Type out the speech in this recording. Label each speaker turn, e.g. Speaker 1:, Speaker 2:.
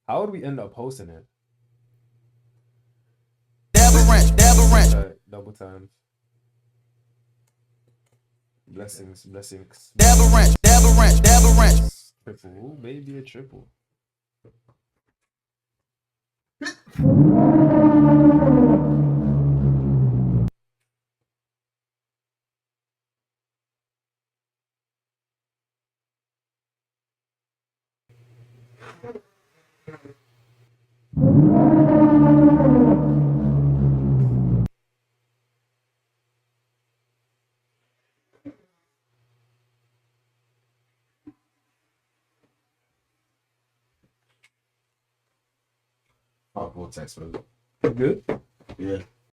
Speaker 1: How would we end up posting it? Double times. Blessings. Triple. Ooh, maybe a triple.
Speaker 2: Oh, Vortex, man.
Speaker 1: Good?
Speaker 2: Yeah.